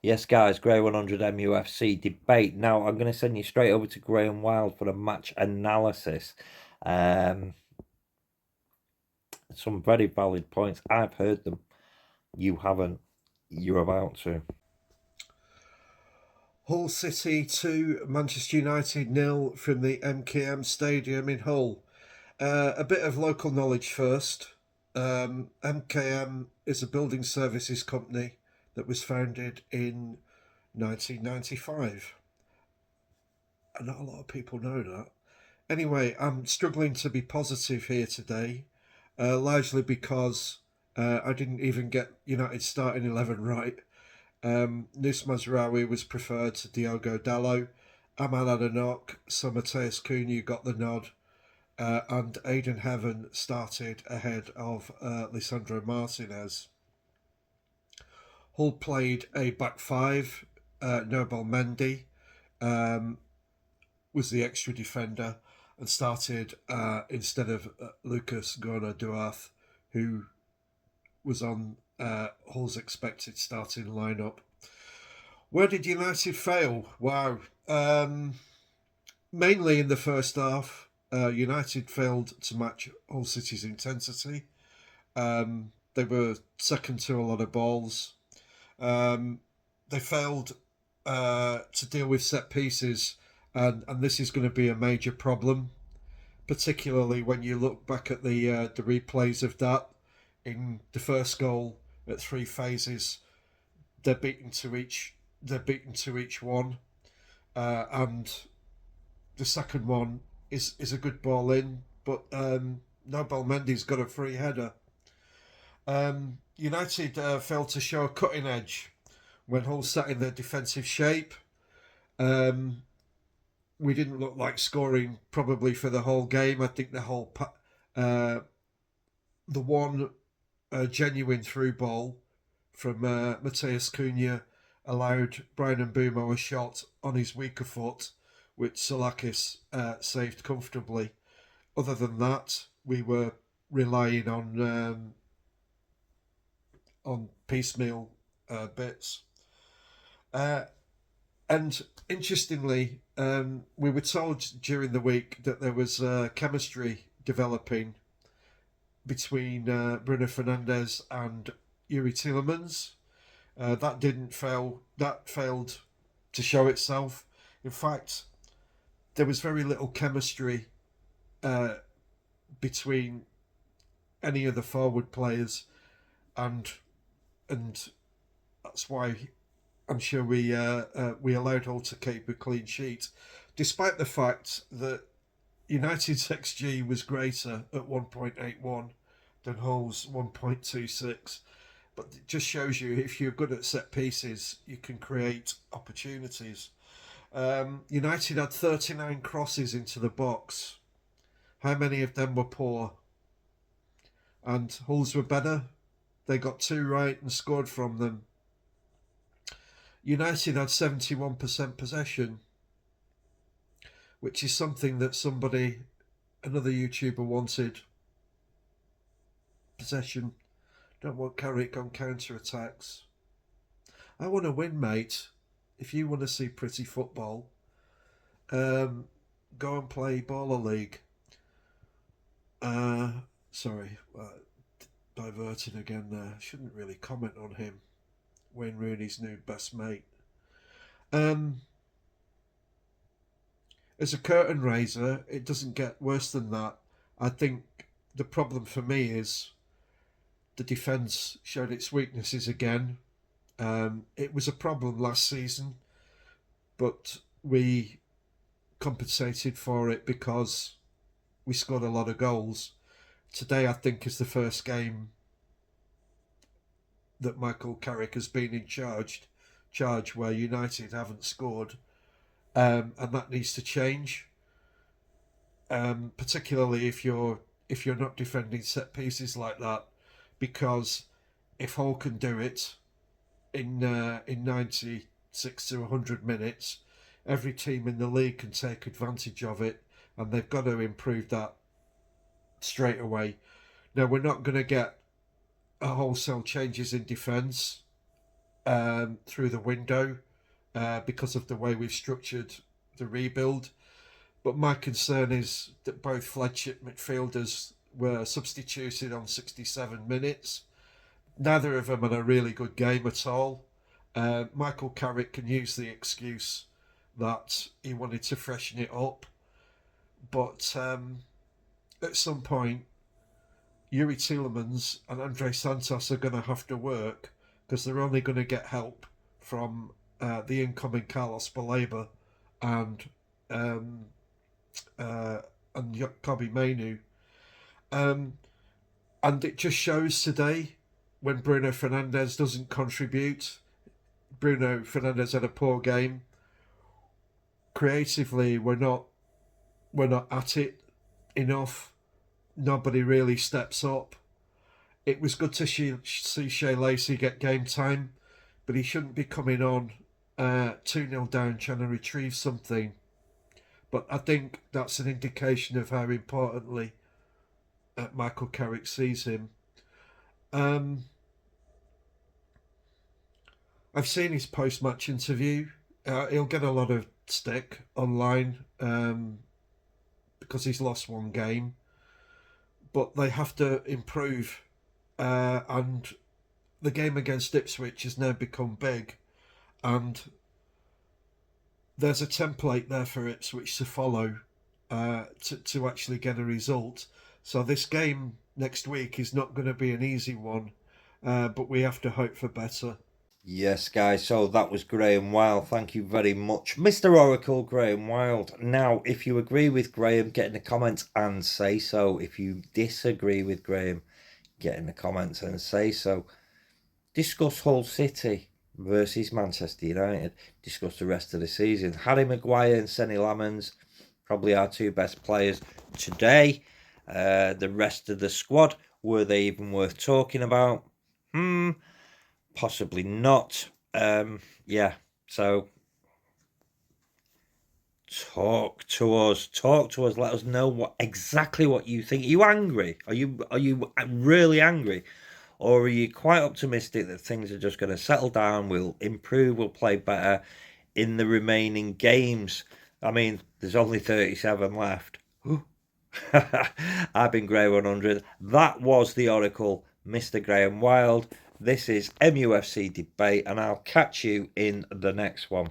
Yes, guys, Grey 100 MUFC debate. Now, I'm going to send you straight over to Grey and Wilde for a match analysis. Um, some very valid points. I've heard them. You haven't. You're about to. Hull City 2, Manchester United 0 from the MKM Stadium in Hull. A bit of local knowledge first. MKM is a building services company that was founded in 1995. And not a lot of people know that. Anyway, I'm struggling to be positive here today, largely because I didn't even get United starting 11 right. Nus Mazraoui was preferred to Diogo Dalot. Aman had a knock, so Mateus Cunha got the nod, and Aidan Heaven started ahead of Lisandro Martinez. Hull played a back five. Nobel Mendy was the extra defender and started instead of Lucas Gorna Duarte, who was on Hull's expected starting lineup. Where did United fail? Wow. Mainly in the first half, United failed to match Hull City's intensity. They were second to a lot of balls. They failed to deal with set pieces, and this is going to be a major problem, particularly when you look back at the replays of that. In the first goal at three phases, they're beaten to each. They're beaten to each one, and the second one is a good ball in, but Nobel Mendy's got a free header. United failed to show a cutting edge when Hull sat in their defensive shape. We didn't look like scoring probably for the whole game. I think the one genuine through ball from Mateus Cunha allowed Brian Mbeumo a shot on his weaker foot, which Salakis saved comfortably. Other than that, we were relying on piecemeal bits. And interestingly, we were told during the week that there was chemistry developing between Bruno Fernandes and Yuri Tielemans. That didn't fail. That failed to show itself. In fact, there was very little chemistry between any of the forward players, and that's why I'm sure we allowed Hull to keep a clean sheet, despite the fact that United's XG was greater at 1.81 than Hull's 1.26. But it just shows you if you're good at set pieces, you can create opportunities. United had 39 crosses into the box. How many of them were poor? And Hull's were better. They got two right and scored from them. United had 71% possession, which is something that another YouTuber wanted. Possession. Don't want Carrick on counter-attacks. I want to win, mate. If you want to see pretty football, go and play Baller League. Sorry, diverting again there. Shouldn't really comment on him. Wayne Rooney's new best mate. As a curtain raiser, it doesn't get worse than that. I think the problem for me is the defence showed its weaknesses again. It was a problem last season, but we compensated for it because we scored a lot of goals. Today, I think, is the first game that Michael Carrick has been in charge where United haven't scored, and that needs to change. Particularly if you're not defending set pieces like that, because if Hull can do it in 96 to 100 minutes, every team in the league can take advantage of it, and they've got to improve that straight away. Now, we're not going to get a wholesale changes in defence. through the window because of the way we've structured the rebuild. But my concern is that both flagship midfielders were substituted on 67 minutes. Neither of them had a really good game at all. Michael Carrick can use the excuse that he wanted to freshen it up. But at some point, Yuri Tielemans and Andre Santos are going to have to work because they're only going to get help from the incoming Carlos Baleba and Kobe Mainu. And it just shows today when Bruno Fernandes doesn't contribute. Bruno Fernandes had a poor game. Creatively, we're not at it enough. Nobody really steps up. It was good to see Shea Lacey get game time, but he shouldn't be coming on 2-0 down trying to retrieve something. But I think that's an indication of how importantly Michael Carrick sees him. I've seen his post-match interview. He'll get a lot of stick online because he's lost one game. But they have to improve. And the game against Ipswich has now become big. And there's a template there for Ipswich to follow to actually get a result. So this game next week is not going to be an easy one. But we have to hope for better. Yes, guys, so that was Graham Wilde. Thank you very much, Mr. Oracle Graham Wilde. Now, if you agree with Graham, get in the comments and say so. If you disagree with Graham, get in the comments and say so. Discuss Hull City versus Manchester United. Discuss the rest of the season. Harry Maguire and Senny Lamans, probably our two best players today. The rest of the squad, were they even worth talking about? Possibly not. Yeah, so talk to us. Let us know exactly what you think. Are you angry? Are you really angry? Or are you quite optimistic that things are just going to settle down, we'll improve, we'll play better in the remaining games? I mean, there's only 37 left. I've been Grey 100. That was the Oracle, Mr. Graham Wilde. This is MUFC Debate, and I'll catch you in the next one.